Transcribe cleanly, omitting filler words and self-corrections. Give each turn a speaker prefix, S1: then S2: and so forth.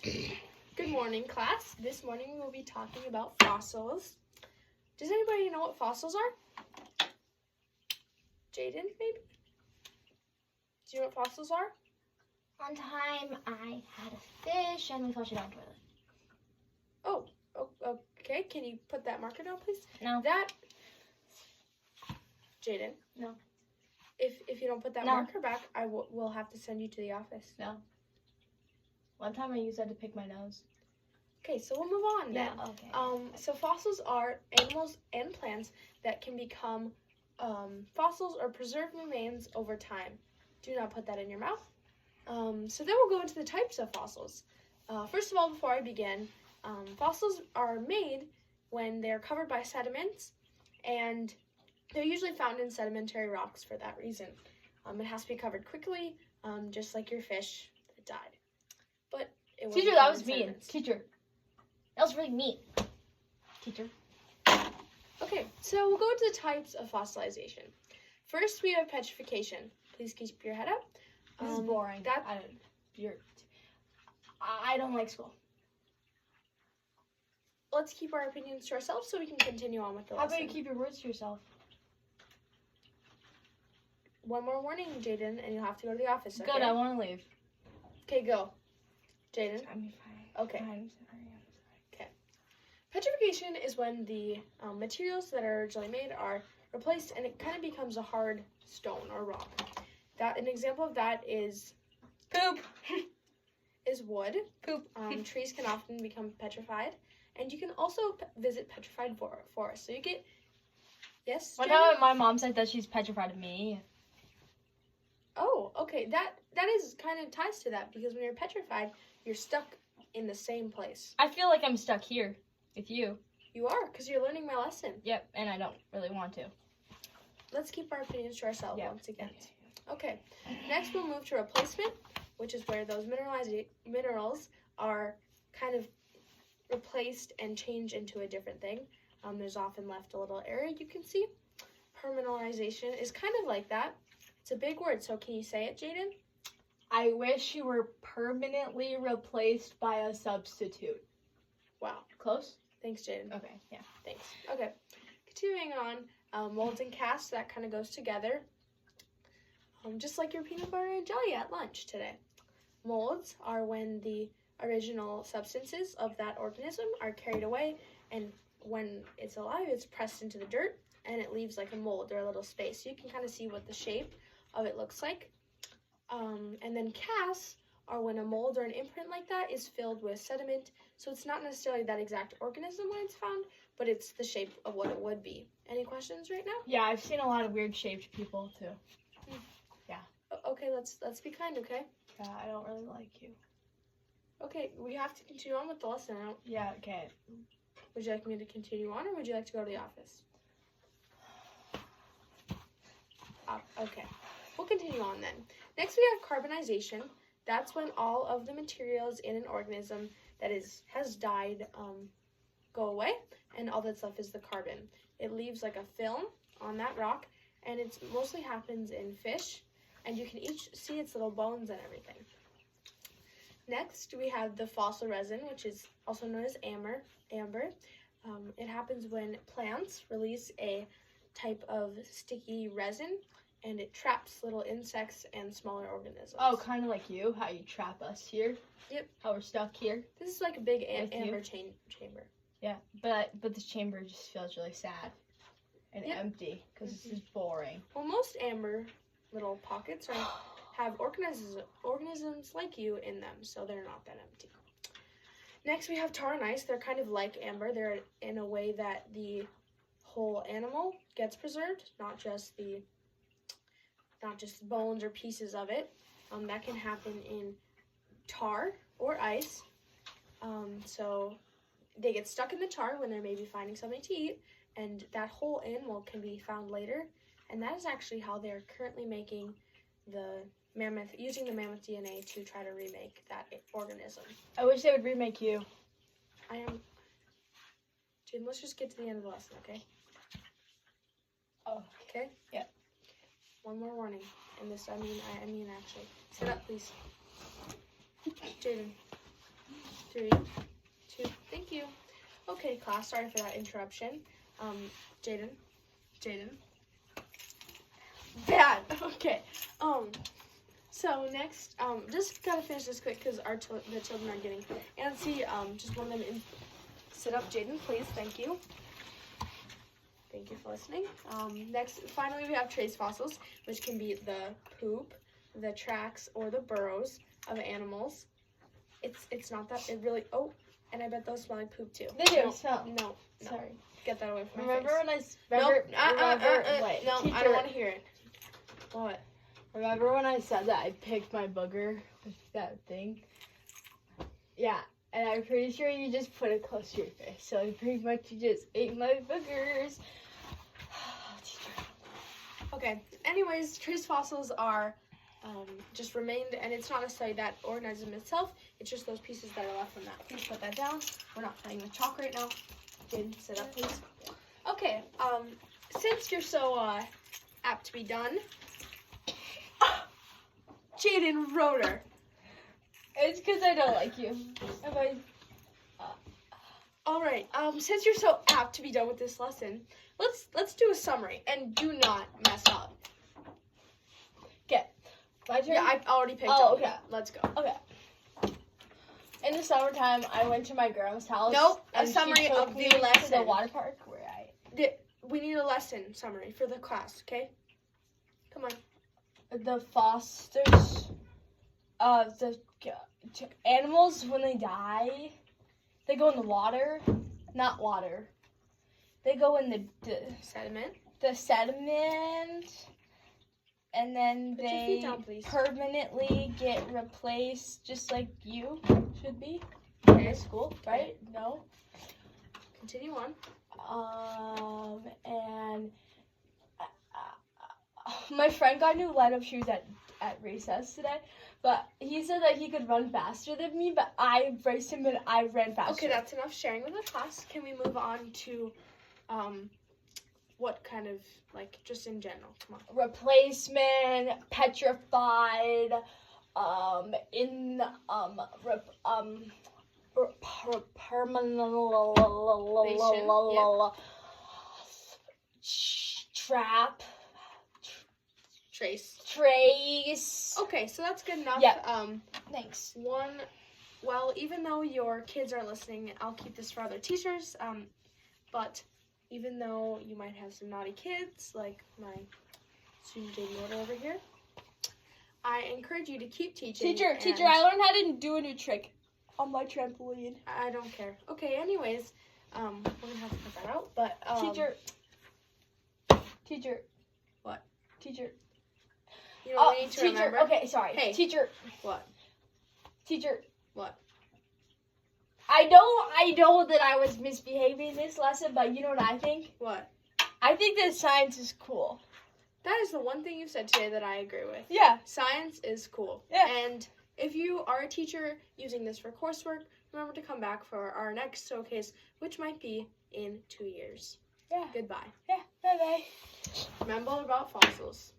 S1: Good morning, class. This morning we will be talking about fossils. Does anybody know what fossils are? Jaden, maybe? Do you know what fossils are?
S2: One time I had a fish and we flushed it down the toilet.
S1: Oh, okay. Can you put that marker down, please?
S2: No.
S1: Jaden?
S2: No.
S1: If you don't put that
S2: No.
S1: marker back, I will have to send you to the office.
S2: No. One time I used that to pick my nose.
S1: Okay, so we'll move on then.
S2: Yeah, okay.
S1: So fossils are animals and plants that can become fossils or preserved remains over time. Do not put that in your mouth. So then we'll go into the types of fossils. First of all, before I begin, fossils are made when they're covered by sediments, and they're usually found in sedimentary rocks for that reason. It has to be covered quickly, just like your fish that died. But it
S2: Teacher, that was mean. Teacher. That was really mean. Teacher.
S1: Okay, so we'll go into the types of fossilization. First, we have petrification. Please keep your head up.
S2: This is boring. I don't like school.
S1: Let's keep our opinions to ourselves so we can continue on with the
S2: How
S1: lesson.
S2: about you keep your words to yourself?
S1: One more warning, Jaden, and you'll have to go to the office, okay?
S2: Good, I want to leave.
S1: Okay, go. Jaden? Okay.
S2: I'm sorry.
S1: Petrification is when the materials that are originally made are replaced and it kind of becomes a hard stone or rock. An example of that is
S2: Poop.
S1: is wood.
S2: Poop.
S1: Trees can often become petrified, and you can also visit petrified forests. So you get
S2: One time my mom said that she's petrified of me.
S1: Oh, okay. That is kind of ties to that because when you're petrified, you're stuck in the same place.
S2: I feel like I'm stuck here with you.
S1: You are, because you're learning my lesson.
S2: Yep, and I don't really want to.
S1: Let's keep our opinions to ourselves once again.
S2: Okay.
S1: Next, we'll move to replacement, which is where those minerals are kind of replaced and changed into a different thing. There's often left a little area you can see. Permineralization is kind of like that. It's a big word, so can you say it, Jaden?
S2: I wish you were permanently replaced by a substitute.
S1: Wow.
S2: Close?
S1: Thanks, Jaden.
S2: Okay, yeah.
S1: Thanks. Okay. Continuing on, molds and casts, that kind of goes together. Just like your peanut butter and jelly at lunch today. Molds are when the original substances of that organism are carried away, and when it's alive, it's pressed into the dirt, and it leaves like a mold or a little space. So you can kind of see what the shape of it looks like. And then casts are when a mold or an imprint like that is filled with sediment. So it's not necessarily that exact organism when it's found, but it's the shape of what it would be. Any questions right now?
S2: Yeah, I've seen a lot of weird shaped people too.
S1: Okay, let's be kind, okay?
S2: Yeah, I don't really like you.
S1: Okay, we have to continue on with the lesson.
S2: Yeah, okay.
S1: Would you like me to continue on, or would you like to go to the office? Okay, we'll continue on then. Next, we have carbonization. That's when all of the materials in an organism that has died go away, and all that's left is the carbon. It leaves like a film on that rock, and it mostly happens in fish, and you can each see its little bones and everything. Next, we have the fossil resin, which is also known as amber. It happens when plants release a type of sticky resin, and it traps little insects and smaller organisms.
S2: Oh, kind of like you, how you trap us here.
S1: Yep.
S2: How we're stuck here.
S1: This is like a big amber chamber.
S2: Yeah, but this chamber just feels really sad and empty because this is boring.
S1: Well, most amber little pockets have organisms like you in them, so they're not that empty. Next, we have tar and ice. They're kind of like amber. They're in a way that the whole animal gets preserved, not just bones or pieces of it. That can happen in tar or ice. So they get stuck in the tar when they're maybe finding something to eat, and that whole animal can be found later. And that is actually how they're currently making using the mammoth DNA to try to remake that organism.
S2: I wish they would remake you.
S1: Jaden, let's just get to the end of the lesson, okay?
S2: Oh.
S1: Okay?
S2: Yeah.
S1: One more warning. And this, I mean actually. Sit up, please. Jaden. 3, 2. Thank you. Okay, class. Sorry for that interruption. Jaden. Bad. Okay. So next, just gotta finish this quick because the children are getting antsy. Just want them in. Sit up, Jaden, please. Thank you. Thank you for listening. Next, finally, we have trace fossils, which can be the poop, the tracks, or the burrows of animals. It's not that it really. Oh, and I bet those smell like poop too.
S2: They do.
S1: No,
S2: Smell.
S1: no.
S2: Sorry.
S1: Get that away from my
S2: Remember
S1: face.
S2: when I wait,
S1: No,
S2: teacher,
S1: I don't want to hear it. What?
S2: Remember when I said that I picked my booger with that thing? Yeah, and I'm pretty sure you just put it close to your face. So I pretty much you just ate my boogers.
S1: Okay. Anyways, trace fossils are just remained, and it's not necessarily that organism itself. It's just those pieces that are left from that. Please put that down. We're not playing with chalk right now. Jaden, sit up, please. Okay. Since you're so apt to be done, Jaden Roeder.
S2: It's because I don't like you.
S1: All right. Since you're so apt to be done with this lesson, let's do a summary and do not mess up.
S2: My turn?
S1: Yeah, I've already picked.
S2: Oh,
S1: up.
S2: okay.
S1: Let's go.
S2: Okay. In the summertime, I went to my grandma's house.
S1: Nope, a
S2: and
S1: summary
S2: she took
S1: of
S2: me
S1: the
S2: to
S1: lesson.
S2: the water park where
S1: We need a lesson summary for the class, okay? Come on.
S2: the fosters, the animals when they die, they go in the water, not water. They go in the
S1: Sediment.
S2: sediment, and then
S1: Put your
S2: they
S1: feet down, please.
S2: permanently get replaced, just like you should be
S1: Okay.
S2: in school, right? No.
S1: Continue on.
S2: And my friend got new light up shoes at recess today, but he said that he could run faster than me, but I raced him and I ran faster.
S1: Okay, that's enough sharing with the class. Can we move on to what kind of, like, just in general? Come on.
S2: Replacement, petrified, trap, trace.
S1: Okay, so that's good enough.
S2: Yep. Thanks.
S1: Well, even though your kids are listening, I'll keep this for other teachers. But even though you might have some naughty kids, like my student Jaden Roeder over here, I encourage you to keep teaching.
S2: Teacher, I learned how to do a new trick on my trampoline.
S1: I don't care. Okay, anyways, we're gonna have to cut that out. But
S2: Teacher.
S1: What?
S2: Teacher.
S1: You know, we need to remember.
S2: Okay, sorry.
S1: Hey.
S2: Teacher.
S1: What?
S2: Teacher.
S1: What?
S2: I know that I was misbehaving this lesson, but you know what I think?
S1: What?
S2: I think that science is cool.
S1: That is the one thing you said today that I agree with.
S2: Yeah.
S1: Science is cool.
S2: Yeah.
S1: And if you are a teacher using this for coursework, remember to come back for our next showcase, which might be in 2 years.
S2: Yeah.
S1: Goodbye.
S2: Yeah. Bye-bye.
S1: Remember about fossils.